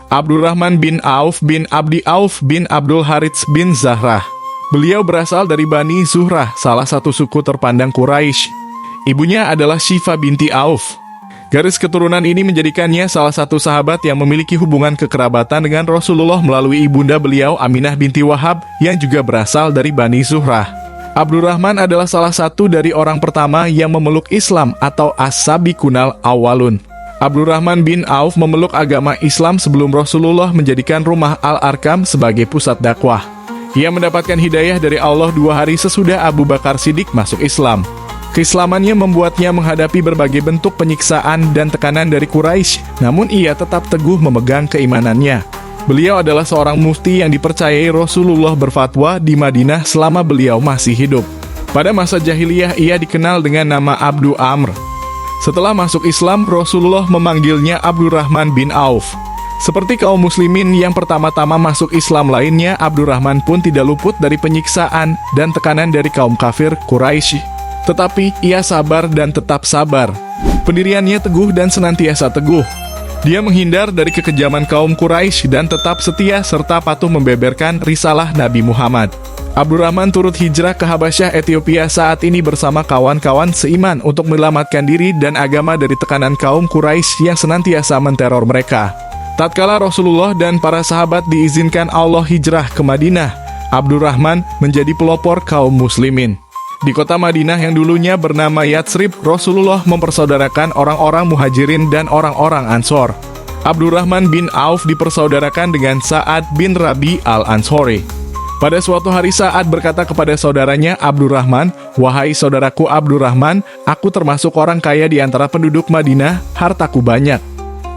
Abdurrahman bin Auf bin Abdi Auf bin Abdul Harits bin Zahrah. Beliau berasal dari Bani Zuhrah, salah satu suku terpandang Quraisy. Ibunya adalah Syifa binti Auf. Garis keturunan ini menjadikannya salah satu sahabat yang memiliki hubungan kekerabatan dengan Rasulullah melalui ibunda beliau Aminah binti Wahab yang juga berasal dari Bani Zuhrah. Abdurrahman adalah salah satu dari orang pertama yang memeluk Islam atau as-sabiqunal awwalun. Abdurrahman bin Auf memeluk agama Islam sebelum Rasulullah menjadikan rumah Al-Arkam sebagai pusat dakwah. Ia mendapatkan hidayah dari Allah 2 hari sesudah Abu Bakar Siddiq masuk Islam. Keislamannya membuatnya menghadapi berbagai bentuk penyiksaan dan tekanan dari Quraisy, namun ia tetap teguh memegang keimanannya. Beliau adalah seorang mufti yang dipercayai Rasulullah berfatwa di Madinah selama beliau masih hidup. Pada masa jahiliyah ia dikenal dengan nama Abdu Amr. Setelah masuk Islam, Rasulullah memanggilnya Abdurrahman bin Auf. Seperti kaum muslimin yang pertama-tama masuk Islam lainnya, Abdurrahman pun tidak luput dari penyiksaan dan tekanan dari kaum kafir Quraisy. Tetapi ia sabar dan tetap sabar. Pendiriannya teguh dan senantiasa teguh. Dia menghindar dari kekejaman kaum Quraisy dan tetap setia serta patuh membeberkan risalah Nabi Muhammad. Abdurrahman turut hijrah ke Habasyah Ethiopia saat ini bersama kawan-kawan seiman untuk menyelamatkan diri dan agama dari tekanan kaum Quraisy yang senantiasa menteror mereka. Tatkala Rasulullah dan para sahabat diizinkan Allah hijrah ke Madinah, Abdurrahman menjadi pelopor kaum muslimin. Di kota Madinah yang dulunya bernama Yatsrib, Rasulullah mempersaudarakan orang-orang Muhajirin dan orang-orang Ansor. Abdurrahman bin Auf dipersaudarakan dengan Sa'ad bin Rabi al-Ansori. Pada suatu hari Sa'ad berkata kepada saudaranya Abdurrahman, "Wahai saudaraku Abdurrahman, aku termasuk orang kaya di antara penduduk Madinah, hartaku banyak.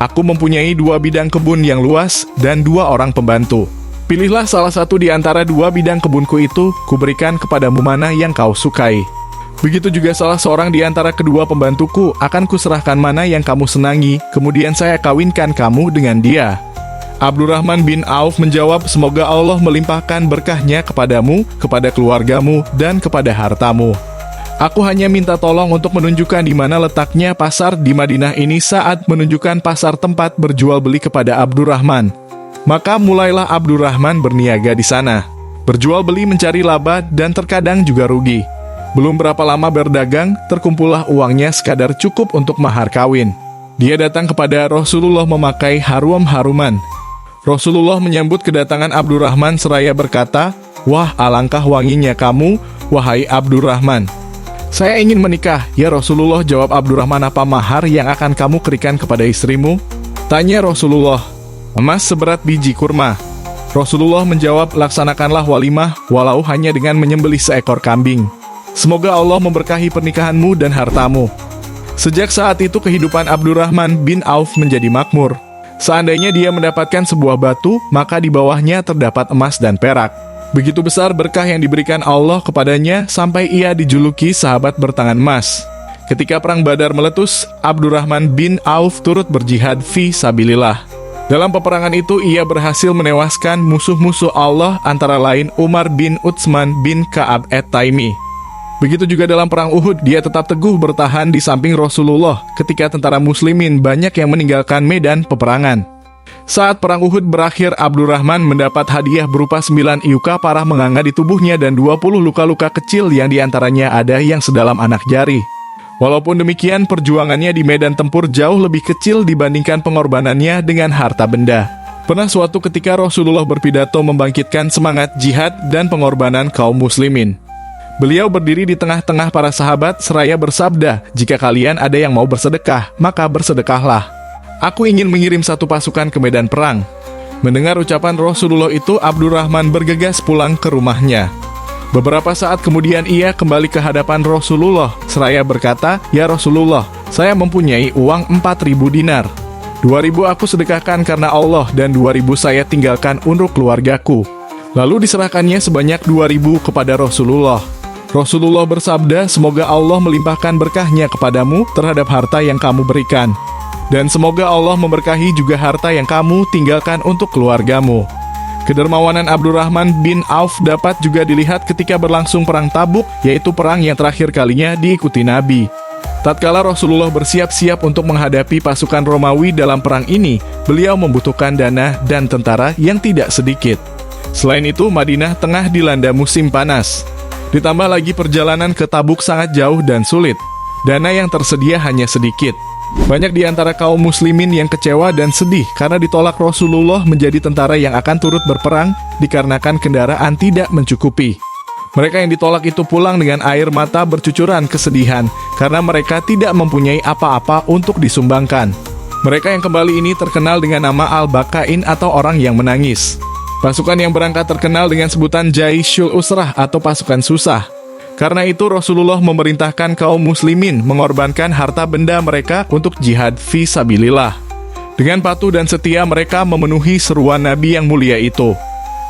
Aku mempunyai 2 bidang kebun yang luas dan 2 orang pembantu. Pilihlah salah satu di antara 2 bidang kebunku itu, kuberikan kepadamu mana yang kau sukai. Begitu juga salah seorang di antara kedua pembantuku, akan kuserahkan mana yang kamu senangi, kemudian saya kawinkan kamu dengan dia." Abdurrahman bin Auf menjawab, "Semoga Allah melimpahkan berkahnya kepadamu, kepada keluargamu, dan kepada hartamu. Aku hanya minta tolong untuk menunjukkan di mana letaknya pasar di Madinah ini." Saat menunjukkan pasar tempat berjual beli kepada Abdurrahman, maka mulailah Abdurrahman berniaga di sana. Berjual beli mencari laba dan terkadang juga rugi. Belum berapa lama berdagang, terkumpullah uangnya sekadar cukup untuk mahar kawin. Dia datang kepada Rasulullah memakai harum-haruman. Rasulullah menyambut kedatangan Abdurrahman seraya berkata, "Wah, alangkah wanginya kamu, wahai Abdurrahman." "Saya ingin menikah, ya Rasulullah," jawab Abdurrahman. "Apa mahar yang akan kamu berikan kepada istrimu?" Tanya Rasulullah. "Emas seberat biji kurma." Rasulullah menjawab, "Laksanakanlah walimah, walau hanya dengan menyembelih seekor kambing. Semoga Allah memberkahi pernikahanmu dan hartamu." Sejak saat itu kehidupan Abdurrahman bin Auf menjadi makmur. Seandainya dia mendapatkan sebuah batu, maka di bawahnya terdapat emas dan perak. Begitu besar berkah yang diberikan Allah kepadanya sampai ia dijuluki sahabat bertangan emas. Ketika perang Badar meletus, Abdurrahman bin Auf turut berjihad fi sabilillah. Dalam peperangan itu ia berhasil menewaskan musuh-musuh Allah antara lain Umar bin Utsman bin Ka'ab at-Taimi. Begitu juga dalam perang Uhud, dia tetap teguh bertahan di samping Rasulullah ketika tentara muslimin banyak yang meninggalkan medan peperangan. Saat perang Uhud berakhir, Abdurrahman mendapat hadiah berupa 9 iuka parah menganga di tubuhnya dan 20 luka-luka kecil yang diantaranya ada yang sedalam anak jari. Walaupun demikian, perjuangannya di medan tempur jauh lebih kecil dibandingkan pengorbanannya dengan harta benda. Pernah suatu ketika Rasulullah berpidato membangkitkan semangat jihad dan pengorbanan kaum muslimin. Beliau berdiri di tengah-tengah para sahabat seraya bersabda, "Jika kalian ada yang mau bersedekah, maka bersedekahlah. Aku ingin mengirim 1 pasukan ke medan perang." Mendengar ucapan Rasulullah itu, Abdurrahman bergegas pulang ke rumahnya. Beberapa saat kemudian ia kembali ke hadapan Rasulullah seraya berkata, "Ya Rasulullah, saya mempunyai uang 4.000 dinar. 2.000 aku sedekahkan karena Allah dan 2.000 saya tinggalkan untuk keluargaku." Lalu diserahkannya sebanyak 2.000 kepada Rasulullah. Rasulullah bersabda, "Semoga Allah melimpahkan berkahnya kepadamu terhadap harta yang kamu berikan. Dan semoga Allah memberkahi juga harta yang kamu tinggalkan untuk keluargamu." Kedermawanan Abdurrahman bin Auf dapat juga dilihat ketika berlangsung perang Tabuk, yaitu perang yang terakhir kalinya diikuti Nabi. Tatkala Rasulullah bersiap-siap untuk menghadapi pasukan Romawi dalam perang ini, beliau membutuhkan dana dan tentara yang tidak sedikit. Selain itu, Madinah tengah dilanda musim panas. Ditambah lagi perjalanan ke Tabuk sangat jauh dan sulit. Dana yang tersedia hanya sedikit. Banyak di antara kaum muslimin yang kecewa dan sedih karena ditolak Rasulullah menjadi tentara yang akan turut berperang dikarenakan kendaraan tidak mencukupi. Mereka yang ditolak itu pulang dengan air mata bercucuran kesedihan karena mereka tidak mempunyai apa-apa untuk disumbangkan. Mereka yang kembali ini terkenal dengan nama Al-Bakain atau orang yang menangis. Pasukan yang berangkat terkenal dengan sebutan Jaisyul Usrah atau pasukan susah. Karena itu Rasulullah memerintahkan kaum muslimin mengorbankan harta benda mereka untuk jihad fi sabilillah. Dengan patuh dan setia mereka memenuhi seruan Nabi yang mulia itu.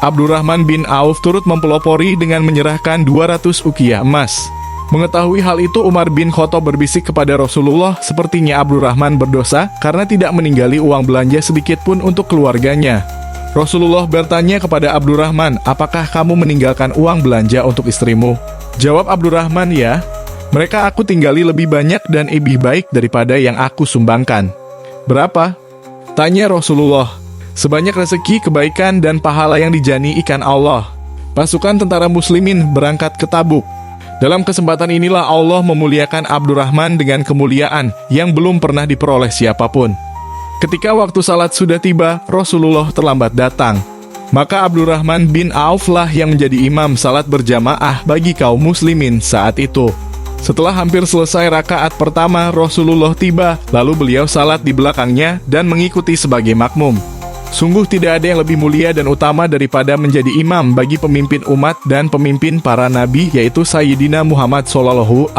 Abdurrahman bin Auf turut mempelopori dengan menyerahkan 200 uqiyah emas. Mengetahui hal itu, Umar bin Khattab berbisik kepada Rasulullah, sepertinya Abdurrahman berdosa karena tidak meninggali uang belanja sedikit pun untuk keluarganya. Rasulullah bertanya kepada Abdurrahman, apakah kamu meninggalkan uang belanja untuk istrimu? Jawab Abdurrahman, ya. Mereka aku tinggali lebih banyak dan lebih baik daripada yang aku sumbangkan. Berapa? Tanya Rasulullah. Sebanyak rezeki, kebaikan, dan pahala yang dijaniikan Allah. Pasukan tentara muslimin berangkat ke Tabuk. Dalam kesempatan inilah Allah memuliakan Abdurrahman dengan kemuliaan yang belum pernah diperoleh siapapun. Ketika waktu salat sudah tiba, Rasulullah terlambat datang. Maka Abdurrahman bin Auf lah yang menjadi imam salat berjamaah bagi kaum muslimin saat itu. Setelah hampir selesai rakaat pertama, Rasulullah tiba, lalu beliau salat di belakangnya dan mengikuti sebagai makmum. Sungguh tidak ada yang lebih mulia dan utama daripada menjadi imam bagi pemimpin umat dan pemimpin para nabi, yaitu Sayyidina Muhammad SAW.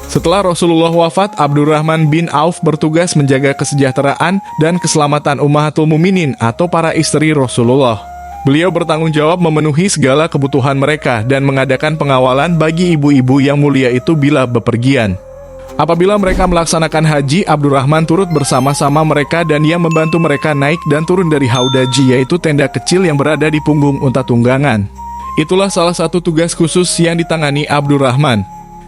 Setelah Rasulullah wafat, Abdurrahman bin Auf bertugas menjaga kesejahteraan dan keselamatan Ummahatul Muminin atau para istri Rasulullah. Beliau bertanggung jawab memenuhi segala kebutuhan mereka dan mengadakan pengawalan bagi ibu-ibu yang mulia itu bila bepergian. Apabila mereka melaksanakan haji, Abdurrahman turut bersama-sama mereka dan ia membantu mereka naik dan turun dari haudaji, yaitu tenda kecil yang berada di punggung unta tunggangan. Itulah salah satu tugas khusus yang ditangani Abdurrahman.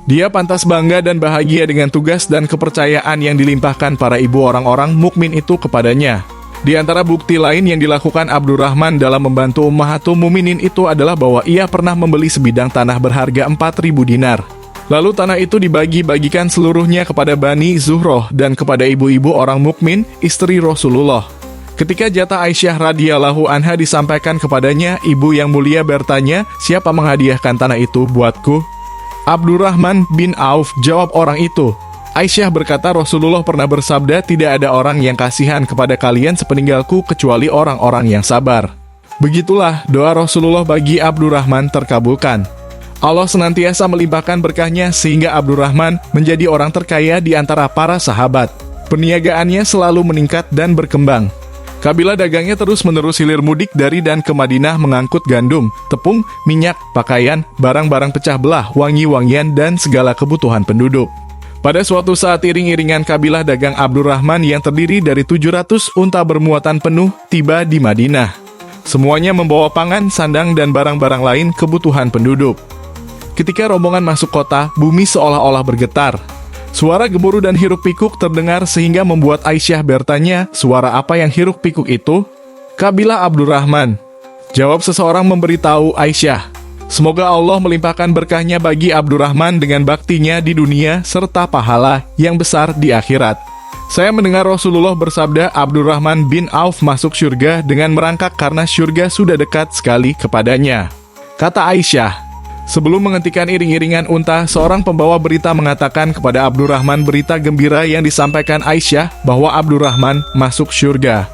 Dia pantas bangga dan bahagia dengan tugas dan kepercayaan yang dilimpahkan para ibu orang-orang mukmin itu kepadanya. Di antara bukti lain yang dilakukan Abdurrahman dalam membantu Ummahatul Muminin itu adalah bahwa ia pernah membeli sebidang tanah berharga 4.000 dinar. Lalu tanah itu dibagi-bagikan seluruhnya kepada Bani Zuhroh dan kepada ibu-ibu orang mukmin, istri Rasulullah. Ketika jatah Aisyah radhiyallahu anha disampaikan kepadanya, ibu yang mulia bertanya, siapa menghadiahkan tanah itu buatku? Abdurrahman bin Auf, jawab orang itu. Aisyah berkata, Rasulullah pernah bersabda, tidak ada orang yang kasihan kepada kalian sepeninggalku kecuali orang-orang yang sabar. Begitulah doa Rasulullah bagi Abdurrahman terkabulkan. Allah senantiasa melimpahkan berkahnya sehingga Abdurrahman menjadi orang terkaya di antara para sahabat. Perniagaannya selalu meningkat dan berkembang. Kabilah dagangnya terus-menerus hilir mudik dari dan ke Madinah mengangkut gandum, tepung, minyak, pakaian, barang-barang pecah belah, wangi-wangian, dan segala kebutuhan penduduk. Pada suatu saat iring-iringan kabilah dagang Abdurrahman yang terdiri dari 700 unta bermuatan penuh tiba di Madinah. Semuanya membawa pangan, sandang, dan barang-barang lain kebutuhan penduduk. Ketika rombongan masuk kota, bumi seolah-olah bergetar. Suara gemuruh dan hiruk-pikuk terdengar sehingga membuat Aisyah bertanya, suara apa yang hiruk-pikuk itu? Kabilah Abdurrahman. Jawab seseorang memberitahu Aisyah, semoga Allah melimpahkan berkahnya bagi Abdurrahman dengan baktinya di dunia serta pahala yang besar di akhirat. Saya mendengar Rasulullah bersabda, Abdurrahman bin Auf masuk syurga dengan merangkak karena syurga sudah dekat sekali kepadanya. Kata Aisyah. Sebelum menghentikan iring-iringan unta, seorang pembawa berita mengatakan kepada Abdurrahman berita gembira yang disampaikan Aisyah bahwa Abdurrahman masuk syurga.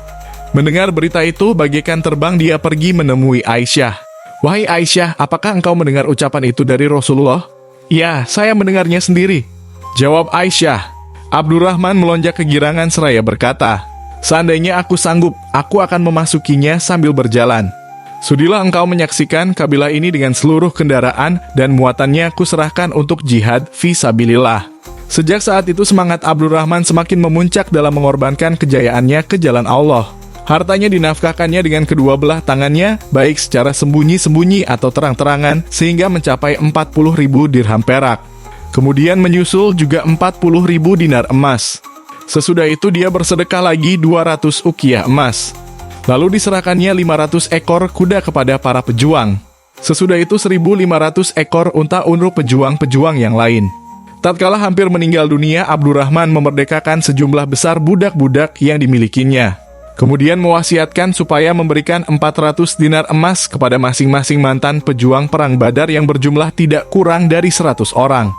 Mendengar berita itu, bagaikan terbang dia pergi menemui Aisyah. Wahai Aisyah, apakah engkau mendengar ucapan itu dari Rasulullah? Ya, saya mendengarnya sendiri. Jawab Aisyah. Abdurrahman melonjak kegirangan seraya berkata, seandainya aku sanggup, aku akan memasukinya sambil berjalan. Sudilah engkau menyaksikan kabilah ini dengan seluruh kendaraan dan muatannya kuserahkan untuk jihad fi sabilillah. Sejak saat itu semangat Abdurrahman semakin memuncak dalam mengorbankan kejayaannya ke jalan Allah. Hartanya dinafkahkannya dengan kedua belah tangannya, baik secara sembunyi-sembunyi atau terang-terangan, sehingga mencapai 40.000 dirham perak. Kemudian menyusul juga 40.000 dinar emas. Sesudah itu dia bersedekah lagi 200 ukiah emas. Lalu diserahkannya 500 ekor kuda kepada para pejuang. Sesudah itu 1.500 ekor unta untuk pejuang-pejuang yang lain. Tatkala hampir meninggal dunia, Abdurrahman memerdekakan sejumlah besar budak-budak yang dimilikinya. Kemudian mewasiatkan supaya memberikan 400 dinar emas kepada masing-masing mantan pejuang perang Badar yang berjumlah tidak kurang dari 100 orang.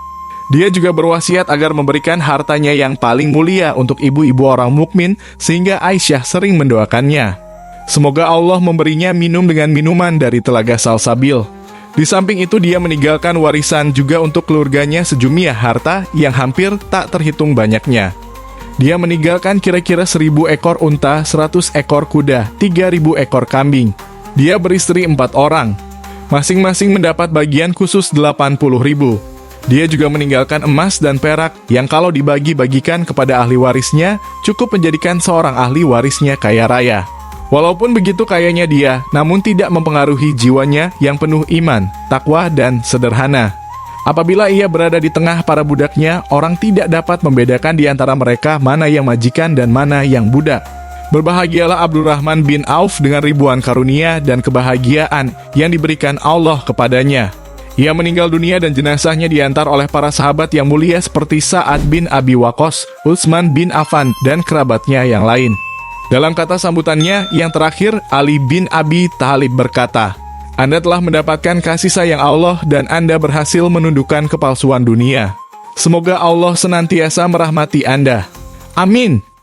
Dia juga berwasiat agar memberikan hartanya yang paling mulia untuk ibu-ibu orang mukmin, sehingga Aisyah sering mendoakannya. Semoga Allah memberinya minum dengan minuman dari telaga salsabil. Di samping itu dia meninggalkan warisan juga untuk keluarganya sejumlah harta yang hampir tak terhitung banyaknya. Dia meninggalkan kira-kira 1.000 ekor unta, 100 ekor kuda, 3.000 ekor kambing. Dia beristri 4 orang. Masing-masing mendapat bagian khusus 80.000. Dia juga meninggalkan emas dan perak yang kalau dibagi-bagikan kepada ahli warisnya, cukup menjadikan seorang ahli warisnya kaya raya. Walaupun begitu kayanya dia, namun tidak mempengaruhi jiwanya yang penuh iman, takwa, dan sederhana. Apabila ia berada di tengah para budaknya, orang tidak dapat membedakan di antara mereka mana yang majikan dan mana yang budak. Berbahagialah Abdurrahman bin Auf dengan ribuan karunia dan kebahagiaan yang diberikan Allah kepadanya. Ia meninggal dunia dan jenazahnya diantar oleh para sahabat yang mulia seperti Sa'ad bin Abi Waqqas, Utsman bin Affan, dan kerabatnya yang lain. Dalam kata sambutannya yang terakhir, Ali bin Abi Thalib berkata, "Anda telah mendapatkan kasih sayang Allah dan Anda berhasil menundukkan kepalsuan dunia. Semoga Allah senantiasa merahmati Anda. Amin."